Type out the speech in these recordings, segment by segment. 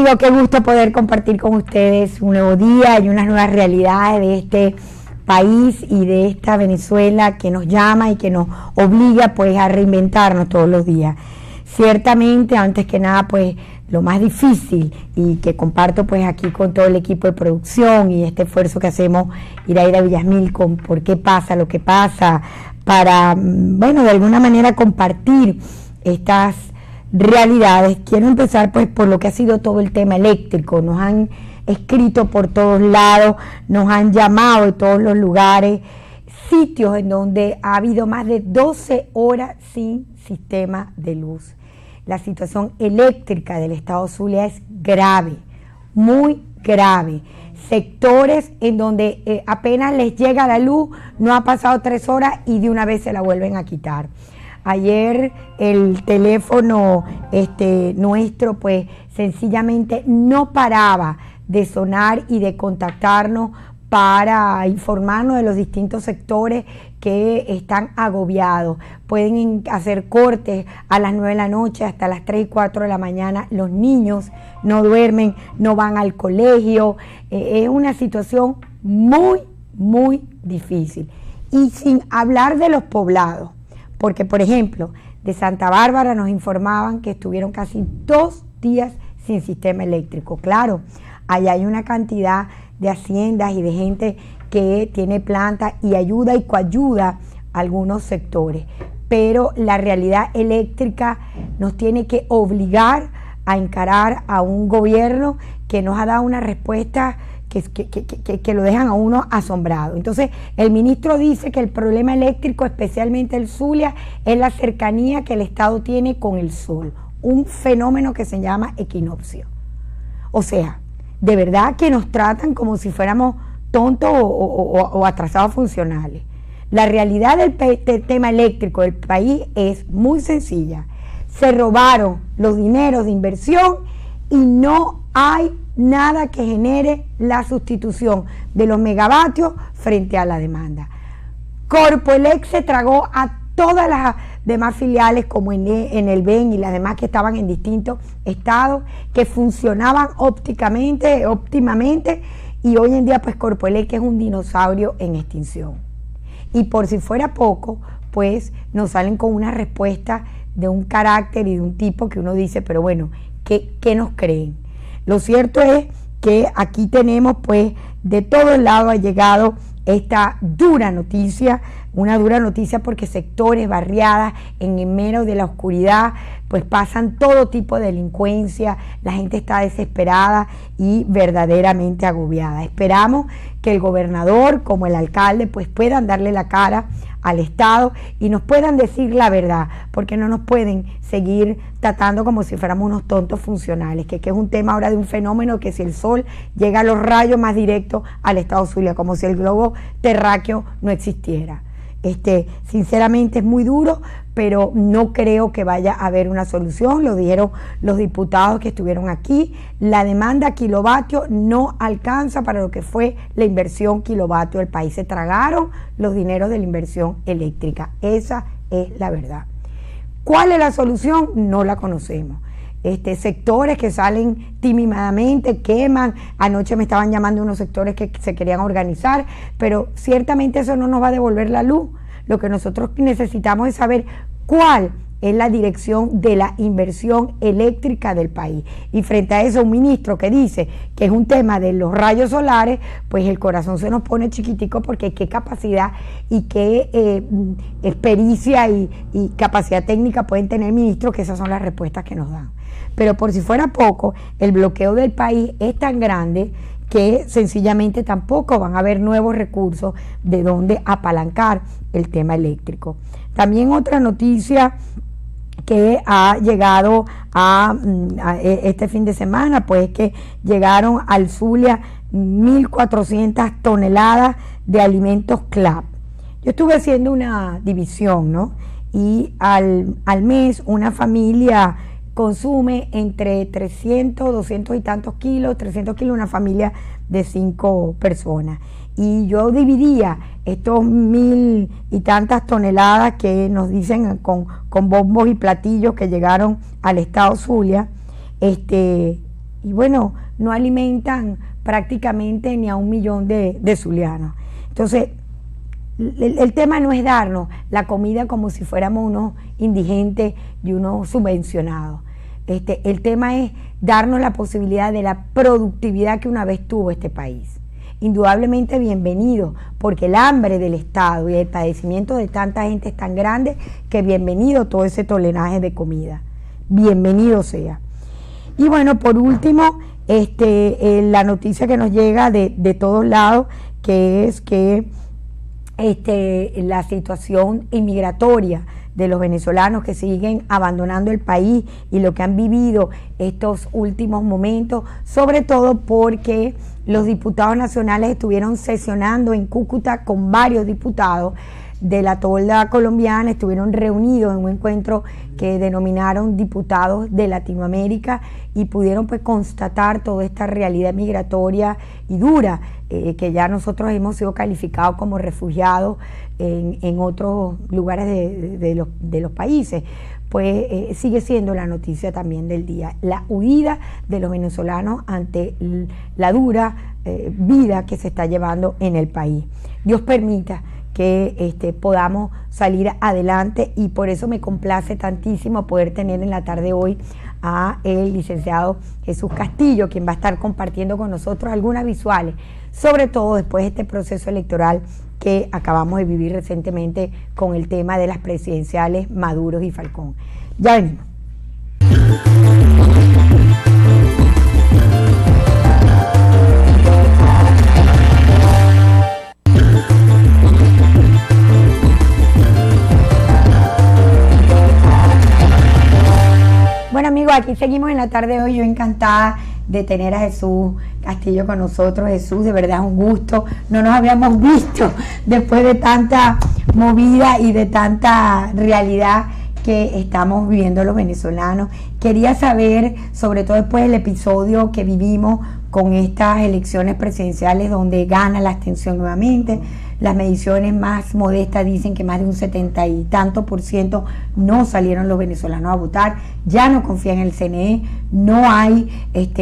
Amigos, qué gusto poder compartir con ustedes un nuevo día y unas nuevas realidades de este país y de esta Venezuela que nos llama y que nos obliga pues a reinventarnos todos los días. Ciertamente, antes que nada, pues lo más difícil y que comparto pues aquí con todo el equipo de producción y este esfuerzo que hacemos Iraida Villasmil con por qué pasa lo que pasa, para, bueno, de alguna manera compartir estas realidades. Quiero empezar pues por lo que ha sido todo el tema eléctrico. Nos han escrito por todos lados, nos han llamado de todos los lugares, sitios en donde ha habido más de 12 horas sin sistema de luz. La situación eléctrica del estado Zulia es grave, muy grave. Sectores en donde apenas les llega la luz, no ha pasado 3 horas y de una vez se la vuelven a quitar. Ayer el teléfono nuestro pues sencillamente no paraba de sonar y de contactarnos para informarnos de los distintos sectores que están agobiados. Pueden hacer cortes a las 9 de la noche hasta las 3 y 4 de la mañana. Los niños no duermen, no van al colegio. Es una situación muy, muy difícil. Y sin hablar de los poblados. Porque, por ejemplo, de Santa Bárbara nos informaban que estuvieron casi 2 días sin sistema eléctrico. Claro, allá hay una cantidad de haciendas y de gente que tiene planta y ayuda y coayuda a algunos sectores. Pero la realidad eléctrica nos tiene que obligar a encarar a un gobierno que nos ha dado una respuesta que lo dejan a uno asombrado. Entonces, el ministro dice que el problema eléctrico, especialmente el Zulia, es la cercanía que el Estado tiene con el sol, un fenómeno que se llama equinoccio. O sea, de verdad que nos tratan como si fuéramos tontos o atrasados funcionales. La realidad del tema eléctrico del país es muy sencilla. Se robaron los dineros de inversión y no hay nada que genere la sustitución de los megavatios frente a la demanda. Corpoelec se tragó a todas las demás filiales como en el BEN y las demás que estaban en distintos estados, que funcionaban óptimamente, y hoy en día pues Corpoelec es un dinosaurio en extinción. Y por si fuera poco, pues nos salen con una respuesta de un carácter y de un tipo que uno dice, pero bueno, ¿qué nos creen? Lo cierto es que aquí tenemos pues de todos lados ha llegado esta dura noticia, una dura noticia porque sectores, barriadas, en el medio de la oscuridad, pues pasan todo tipo de delincuencia, la gente está desesperada y verdaderamente agobiada. Esperamos que el gobernador como el alcalde pues puedan darle la cara al Estado y nos puedan decir la verdad, porque no nos pueden seguir tratando como si fuéramos unos tontos funcionales, que es un tema ahora de un fenómeno que si el sol llega a los rayos más directos al estado Zulia, como si el globo terráqueo no existiera. Sinceramente es muy duro, pero no creo que vaya a haber una solución. Lo dijeron los diputados que estuvieron aquí. La demanda kilovatio no alcanza para lo que fue la inversión kilovatio del país. Se tragaron los dineros de la inversión eléctrica. Esa es la verdad. ¿Cuál es la solución? No la conocemos. Sectores que salen tímidamente, queman. Anoche me estaban llamando unos sectores que se querían organizar, pero ciertamente eso no nos va a devolver la luz. Lo que nosotros necesitamos es saber cuál es la dirección de la inversión eléctrica del país. Y frente a eso, un ministro que dice que es un tema de los rayos solares, pues el corazón se nos pone chiquitico, porque qué capacidad y qué pericia y capacidad técnica pueden tener ministros, que esas son las respuestas que nos dan. Pero por si fuera poco, el bloqueo del país es tan grande que sencillamente tampoco van a haber nuevos recursos de donde apalancar el tema eléctrico. También otra noticia que ha llegado a este fin de semana, pues que llegaron al Zulia 1.400 toneladas de alimentos CLAP. Yo estuve haciendo una división, ¿no? Y al mes una familia consume entre 300, 200 y tantos kilos, 300 kilos, una familia de 5 personas. Y yo dividía estos 1.000 y tantas toneladas que nos dicen con bombos y platillos que llegaron al estado Zulia, y bueno, no alimentan prácticamente ni a 1 millón de zulianos. Entonces, el tema no es darnos la comida como si fuéramos unos indigentes y unos subvencionados. El tema es darnos la posibilidad de la productividad que una vez tuvo este país. Indudablemente bienvenido, porque el hambre del Estado y el padecimiento de tanta gente es tan grande que bienvenido todo ese tonelaje de comida. Bienvenido sea. Y bueno, por último, la noticia que nos llega de todos lados, que es que la situación inmigratoria de los venezolanos que siguen abandonando el país y lo que han vivido estos últimos momentos, sobre todo porque los diputados nacionales estuvieron sesionando en Cúcuta con varios diputados de la tolda colombiana, estuvieron reunidos en un encuentro que denominaron diputados de Latinoamérica y pudieron pues constatar toda esta realidad migratoria y dura, que ya nosotros hemos sido calificados como refugiados en otros lugares de los países. Pues sigue siendo la noticia también del día, la huida de los venezolanos ante la dura vida que se está llevando en el país. Dios permita que podamos salir adelante, y por eso me complace tantísimo poder tener en la tarde de hoy a el licenciado Jesús Castillo, quien va a estar compartiendo con nosotros algunas visuales, sobre todo después de este proceso electoral que acabamos de vivir recientemente con el tema de las presidenciales Maduro y Falcón. Ya venimos. Bueno amigos, aquí seguimos en la tarde de hoy. Yo encantada de tener a Jesús Castillo con nosotros. Jesús, de verdad es un gusto. No nos habíamos visto después de tanta movida y de tanta realidad que estamos viviendo los venezolanos. Quería saber, sobre todo después del episodio que vivimos con estas elecciones presidenciales donde gana la abstención nuevamente. Las mediciones más modestas dicen que más de un 70 y tanto % no salieron los venezolanos a votar, ya no confían en el CNE, no hay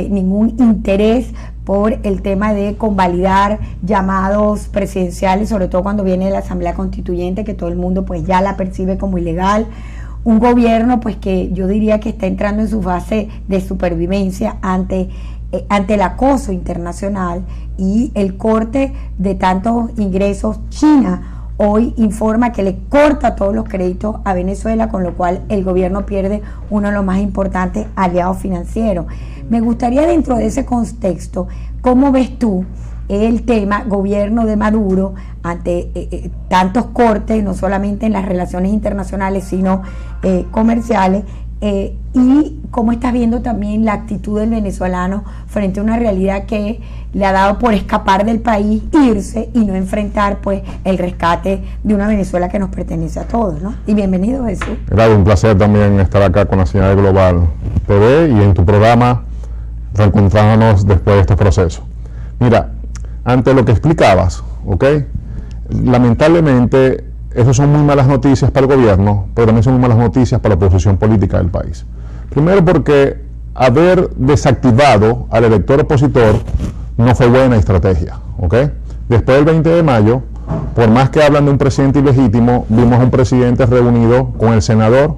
ningún interés por el tema de convalidar llamados presidenciales, sobre todo cuando viene de la Asamblea Constituyente, que todo el mundo pues ya la percibe como ilegal. Un gobierno pues que yo diría que está entrando en su fase de supervivencia ante el acoso internacional y el corte de tantos ingresos. China hoy informa que le corta todos los créditos a Venezuela, con lo cual el gobierno pierde uno de los más importantes aliados financieros. Me gustaría, dentro de ese contexto, ¿cómo ves tú el tema gobierno de Maduro ante tantos cortes, no solamente en las relaciones internacionales, sino comerciales? Y cómo estás viendo también la actitud del venezolano frente a una realidad que le ha dado por escapar del país, irse y no enfrentar pues el rescate de una Venezuela que nos pertenece a todos, ¿no? Y bienvenido, Jesús. Gracias, un placer también estar acá con la señal de Global TV y en tu programa, reencontrándonos después de este proceso. Mira, ante lo que explicabas, ¿ok? Lamentablemente esas son muy malas noticias para el gobierno, pero también son muy malas noticias para la posición política del país. Primero porque haber desactivado al elector opositor no fue buena estrategia, ¿ok? Después del 20 de mayo, por más que hablan de un presidente ilegítimo, vimos a un presidente reunido con el senador,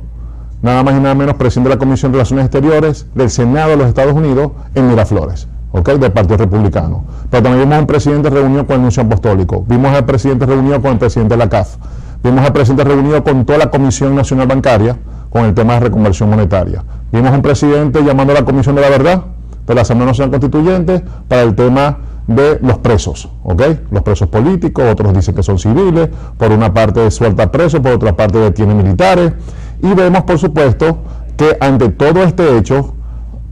nada más y nada menos presidente de la Comisión de Relaciones Exteriores del Senado de los Estados Unidos en Miraflores, ¿ok? Del Partido Republicano. Pero también vimos a un presidente reunido con el nuncio apostólico, vimos al presidente reunido con el presidente de la CAF, vimos al presidente reunido con toda la Comisión Nacional Bancaria con el tema de reconversión monetaria. Vimos a un presidente llamando a la Comisión de la Verdad de la Asamblea Nacional Constituyente para el tema de los presos, ¿ok? Los presos políticos, otros dicen que son civiles, por una parte suelta presos, por otra parte detiene militares, y vemos por supuesto que ante todo este hecho,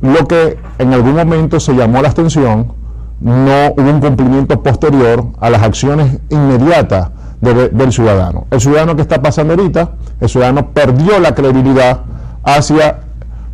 lo que en algún momento se llamó la abstención, no hubo un cumplimiento posterior a las acciones inmediatas del ciudadano. El ciudadano que está pasando ahorita, el ciudadano perdió la credibilidad hacia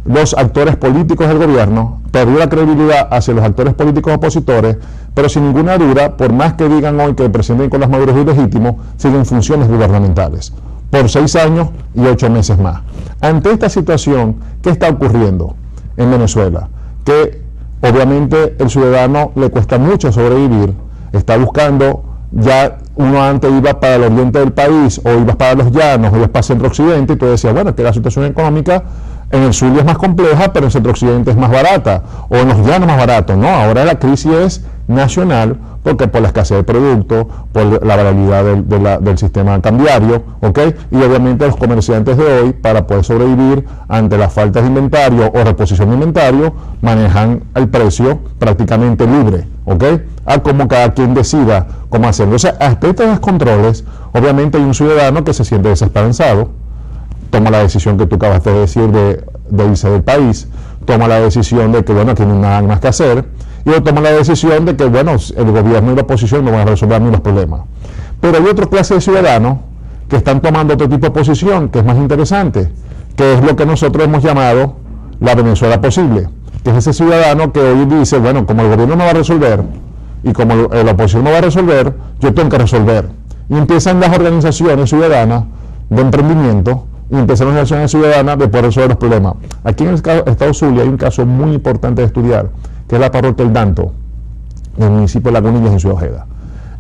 los actores políticos del gobierno, perdió la credibilidad hacia los actores políticos opositores, pero sin ninguna duda, por más que digan hoy que el presidente Nicolás Maduro es ilegítimo, siguen funciones gubernamentales por 6 años y 8 meses más. Ante esta situación, ¿qué está ocurriendo en Venezuela? Que obviamente el ciudadano le cuesta mucho sobrevivir, está buscando, ya uno antes iba para el oriente del país, o ibas para los llanos, o ibas para centro-occidente, y tú decías, bueno, que la situación económica en el sur es más compleja, pero en centro-occidente es más barata, o en los llanos más barato. No, ahora la crisis es nacional, porque por la escasez de productos, por la variabilidad del sistema cambiario, ¿ok? Y obviamente los comerciantes de hoy, para poder sobrevivir ante las faltas de inventario o reposición de inventario, manejan el precio prácticamente libre, ¿ok? A como cada quien decida cómo hacerlo. O sea, a estos descontroles, obviamente hay un ciudadano que se siente desesperanzado, toma la decisión que tú acabaste de decir de irse del país, toma la decisión de que, bueno, aquí no hay nada más que hacer, y toma la decisión de que, bueno, el gobierno y la oposición no van a resolver ni los problemas. Pero hay otra clase de ciudadanos que están tomando otro tipo de posición, que es más interesante, que es lo que nosotros hemos llamado la Venezuela posible, que es ese ciudadano que hoy dice, bueno, como el gobierno no va a resolver, y como la oposición no va a resolver, yo tengo que resolver. Y empiezan las organizaciones ciudadanas de emprendimiento, y empiezan las organizaciones ciudadanas de poder resolver los problemas. Aquí en el estado Zulia hay un caso muy importante de estudiar, que es la parroquia El Danto, del municipio de Lagunillas, en Ciudad Ojeda.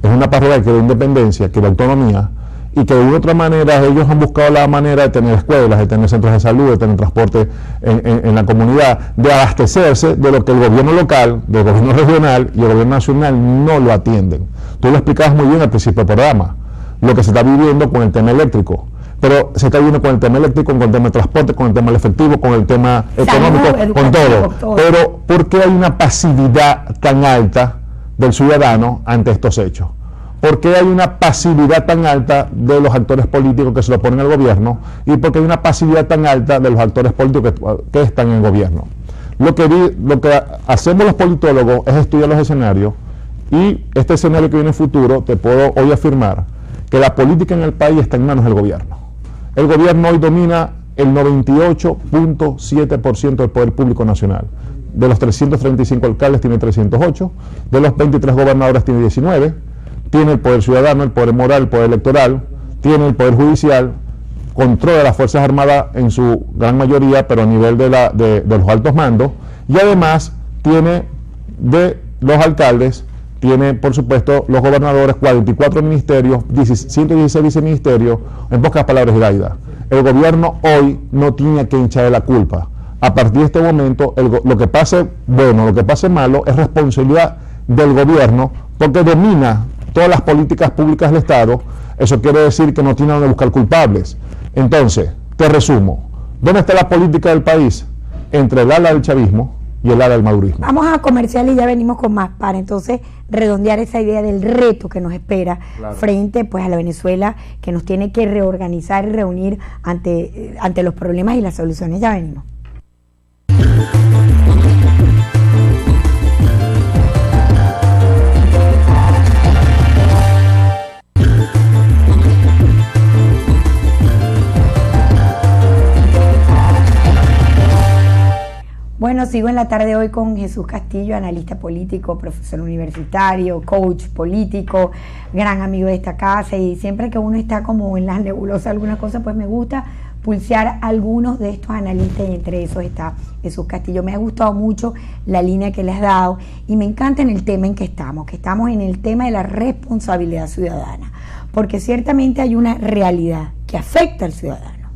Es una parroquia que da independencia, que da autonomía, y que de una u otra manera ellos han buscado la manera de tener escuelas, de tener centros de salud, de tener transporte en la comunidad, de abastecerse de lo que el gobierno local, del gobierno regional y el gobierno nacional no lo atienden. Tú lo explicabas muy bien al principio del programa, lo que se está viviendo con el tema eléctrico. Pero se está viendo con el tema eléctrico, con el tema de transporte, con el tema del efectivo, con el tema económico, con todo. Pero ¿por qué hay una pasividad tan alta del ciudadano ante estos hechos? ¿Por qué hay una pasividad tan alta de los actores políticos que se lo ponen al gobierno? ¿Y por qué hay una pasividad tan alta de los actores políticos que están en el gobierno? Lo que hacemos los politólogos es estudiar los escenarios, y este escenario que viene en futuro, te puedo hoy afirmar que la política en el país está en manos del gobierno. El gobierno hoy domina el 98.7% del poder público nacional. De los 335 alcaldes tiene 308, de los 23 gobernadores tiene 19, tiene el poder ciudadano, el poder moral, el poder electoral, tiene el poder judicial, controla las Fuerzas Armadas en su gran mayoría, pero a nivel de los altos mandos, y además tiene de los alcaldes, tiene, por supuesto, los gobernadores, 44 ministerios, 116 viceministerios. En pocas palabras, Iraida, el gobierno hoy no tiene que echarle la culpa. A partir de este momento, lo que pase bueno, lo que pase malo, es responsabilidad del gobierno, porque domina todas las políticas públicas del Estado. Eso quiere decir que no tiene donde buscar culpables. Entonces, te resumo, ¿dónde está la política del país? Entre el ala del chavismo y el ala del madurismo. Vamos a comercial y ya venimos con más para entonces redondear esa idea del reto que nos espera, claro, frente pues a la Venezuela, que nos tiene que reorganizar y reunir ante los problemas y las soluciones. Ya venimos. Bueno, sigo en la tarde de hoy con Jesús Castillo, analista político, profesor universitario, coach político, gran amigo de esta casa, y siempre que uno está como en la nebulosa alguna cosa, pues me gusta pulsear algunos de estos analistas, y entre esos está Jesús Castillo. Me ha gustado mucho la línea que le has dado y me encanta en el tema en que estamos en el tema de la responsabilidad ciudadana, porque ciertamente hay una realidad que afecta al ciudadano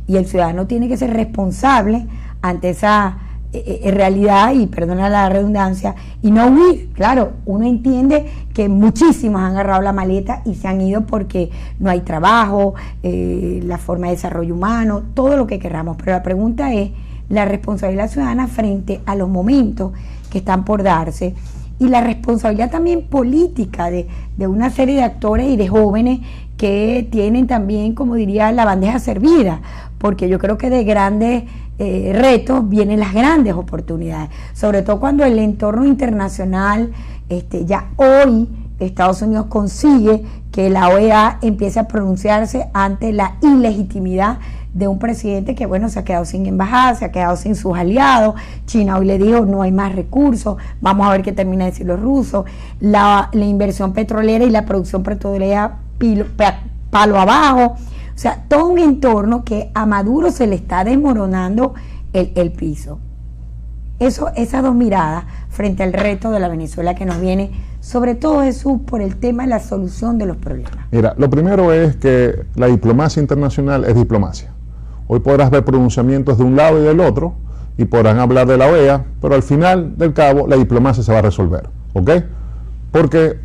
y el ciudadano tiene que ser responsable ante esa realidad, y perdona la redundancia, y no huir. Claro, uno entiende que muchísimos han agarrado la maleta y se han ido porque no hay trabajo, la forma de desarrollo humano, todo lo que queramos, pero la pregunta es la responsabilidad ciudadana frente a los momentos que están por darse, y la responsabilidad también política de una serie de actores y de jóvenes que tienen también, como diría, la bandeja servida, porque yo creo que de grandes retos vienen las grandes oportunidades, sobre todo cuando el entorno internacional, ya hoy Estados Unidos consigue que la OEA empiece a pronunciarse ante la ilegitimidad de un presidente que, bueno, se ha quedado sin embajada, se ha quedado sin sus aliados. China hoy le dijo no hay más recursos, vamos a ver qué termina de decir los rusos. La inversión petrolera y la producción petrolera palo abajo. O sea, todo un entorno que a Maduro se le está desmoronando el piso. Esas dos miradas frente al reto de la Venezuela que nos viene, sobre todo, Jesús, por el tema de la solución de los problemas? Mira, lo primero es que la diplomacia internacional es diplomacia. Hoy podrás ver pronunciamientos de un lado y del otro, y podrán hablar de la OEA, pero al final del cabo la diplomacia se va a resolver, ¿ok? Porque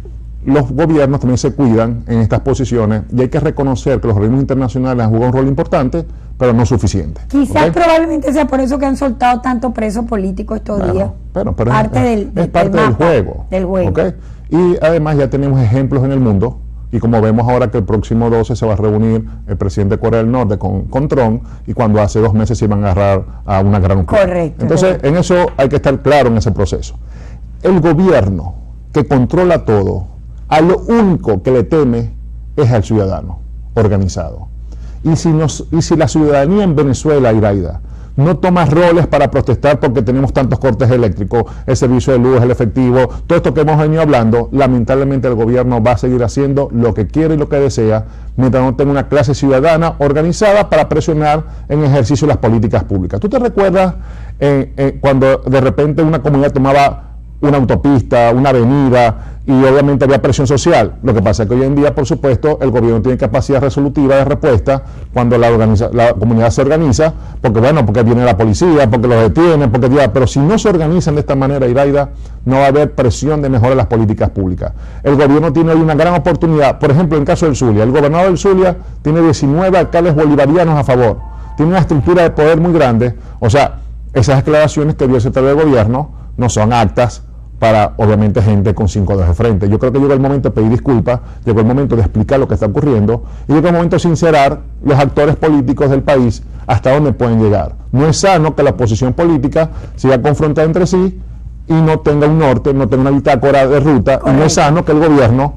los gobiernos también se cuidan en estas posiciones y hay que reconocer que los organismos internacionales han jugado un rol importante, pero no suficiente. Quizás probablemente sea por eso que han soltado tanto preso político estos días. Pero es parte del juego. ¿Okay? Y además ya tenemos ejemplos en el mundo, y como vemos ahora que el próximo 12 se va a reunir el presidente de Corea del Norte con Trump, y cuando hace 2 meses se iban a agarrar a una gran nuclear. Correcto. Entonces, en eso hay que estar claro en ese proceso. El gobierno que controla todo, a lo único que le teme es al ciudadano organizado. Y si la ciudadanía en Venezuela, Iraida, no toma roles para protestar porque tenemos tantos cortes eléctricos, el servicio de luz, el efectivo, todo esto que hemos venido hablando, lamentablemente el gobierno va a seguir haciendo lo que quiere y lo que desea, mientras no tenga una clase ciudadana organizada para presionar en ejercicio las políticas públicas. ¿Tú te recuerdas cuando de repente una comunidad tomaba una autopista, una avenida, y obviamente había presión social? Lo que pasa es que hoy en día, por supuesto, el gobierno tiene capacidad resolutiva de respuesta cuando la comunidad se organiza, porque viene la policía, porque los detienen, pero si no se organizan de esta manera, Iraida, no va a haber presión de mejora de las políticas públicas. El gobierno tiene hoy una gran oportunidad, por ejemplo, en el caso del Zulia, el gobernador del Zulia tiene 19 alcaldes bolivarianos a favor, tiene una estructura de poder muy grande, o sea, esas declaraciones que dio el secretario de gobierno no son actas para, obviamente, gente con 5 dedos de frente. Yo creo que llegó el momento de pedir disculpas, llegó el momento de explicar lo que está ocurriendo, y llegó el momento de sincerar los actores políticos del país hasta dónde pueden llegar. No es sano que la oposición política siga confrontada entre sí y no tenga un norte, no tenga una bitácora de ruta. Correcto. Y no es sano que el gobierno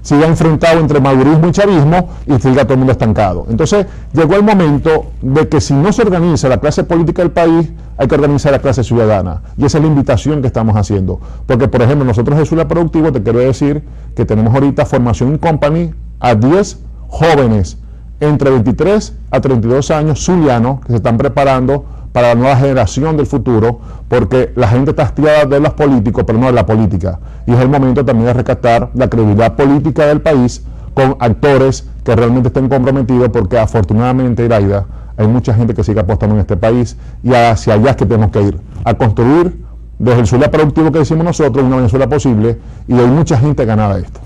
siga enfrentado entre madurismo y chavismo y siga todo el mundo estancado. Entonces llegó el momento de que si no se organiza la clase política del país, hay que organizar la clase ciudadana, y esa es la invitación que estamos haciendo, porque por ejemplo nosotros en Zulia Productivo, te quiero decir que tenemos ahorita formación in company a 10 jóvenes entre 23 a 32 años zulianos que se están preparando para la nueva generación del futuro, porque la gente está hastiada de los políticos, pero no de la política, y es el momento también de rescatar la credibilidad política del país con actores que realmente estén comprometidos, porque afortunadamente, Iraida, hay mucha gente que sigue apostando en este país, y hacia allá es que tenemos que ir, a construir desde el Zulia Productivo que decimos nosotros, una Venezuela posible, y hay mucha gente ganada de esto.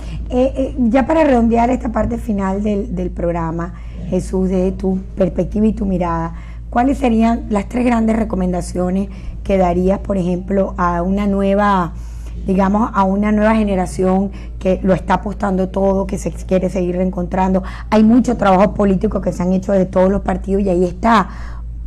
Ya para redondear esta parte final del programa, Jesús, desde tu perspectiva y tu mirada, ¿cuáles serían las 3 grandes recomendaciones que darías, por ejemplo, a una nueva generación que lo está apostando todo, que se quiere seguir reencontrando? Hay mucho trabajo político que se han hecho de todos los partidos y ahí está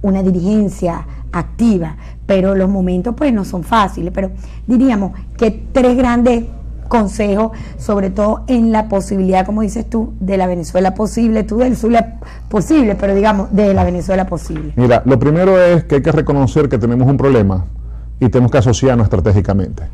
una dirigencia activa, pero los momentos pues no son fáciles, pero diríamos que 3 grandes consejos, sobre todo en la posibilidad, como dices tú, de la Venezuela posible, tú del Zulia posible, pero digamos, de la Venezuela posible. Mira, lo primero es que hay que reconocer que tenemos un problema y tenemos que asociarnos estratégicamente.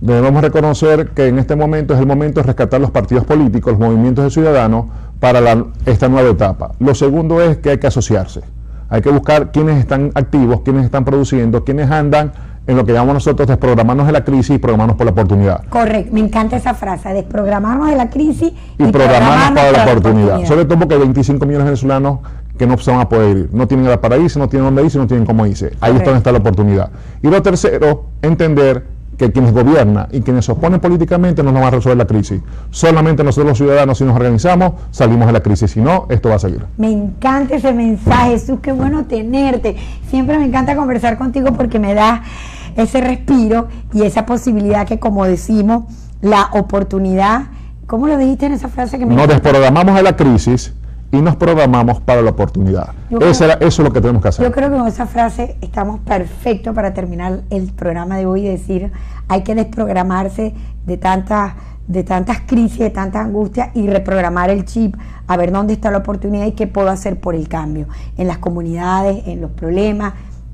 Debemos reconocer que en este momento es el momento de rescatar los partidos políticos, los movimientos de ciudadanos para esta nueva etapa. Lo segundo es que hay que asociarse. Hay que buscar quiénes están activos, quiénes están produciendo, quiénes andan en lo que llamamos nosotros desprogramarnos de la crisis y programarnos por la oportunidad. Correcto, me encanta esa frase, desprogramarnos de la crisis y programarnos para la oportunidad. Sobre todo porque hay 25 millones de venezolanos que no se van a poder ir, no tienen para irse, no tienen dónde irse, no tienen cómo irse. Ahí es donde está la oportunidad. Y lo tercero, entender que quienes gobiernan y quienes se oponen políticamente no nos van a resolver la crisis. Solamente nosotros los ciudadanos, si nos organizamos, salimos de la crisis. Si no, esto va a seguir. Me encanta ese mensaje, Jesús, qué bueno tenerte. Siempre me encanta conversar contigo porque me da ese respiro y esa posibilidad que, como decimos, la oportunidad, ¿cómo lo dijiste en esa frase que me Nos desprogramamos de la crisis y nos programamos para la oportunidad. Eso es lo que tenemos que hacer. Yo creo que con esa frase estamos perfectos para terminar el programa de hoy y decir, hay que desprogramarse de tantas crisis, de tantas angustias y reprogramar el chip, a ver dónde está la oportunidad y qué puedo hacer por el cambio, en las comunidades, en los problemas,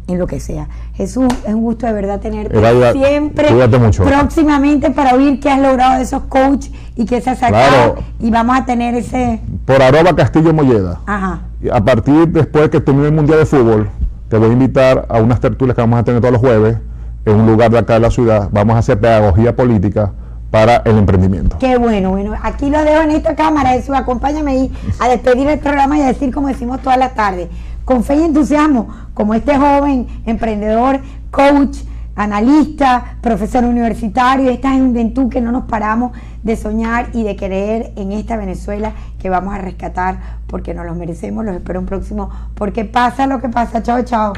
en lo que sea. Jesús, es un gusto de verdad tenerte siempre. Cuídate mucho. Próximamente para oír qué has logrado de esos coach y qué se ha sacado, y vamos a tener ese... Por @Castillo Molleda. Ajá. A partir después que termine el Mundial de Fútbol, te voy a invitar a unas tertulias que vamos a tener todos los jueves en un lugar de acá de la ciudad, vamos a hacer pedagogía política para el emprendimiento. Qué bueno, bueno, aquí lo dejo en esta cámara, Jesús, acompáñame ahí a despedir el programa y a decir como decimos todas las tardes, con fe y entusiasmo, como este joven emprendedor, coach, analista, profesor universitario, esta juventud que no nos paramos de soñar y de creer en esta Venezuela que vamos a rescatar porque nos lo merecemos. Los espero un próximo, porque pasa lo que pasa. Chao, chao.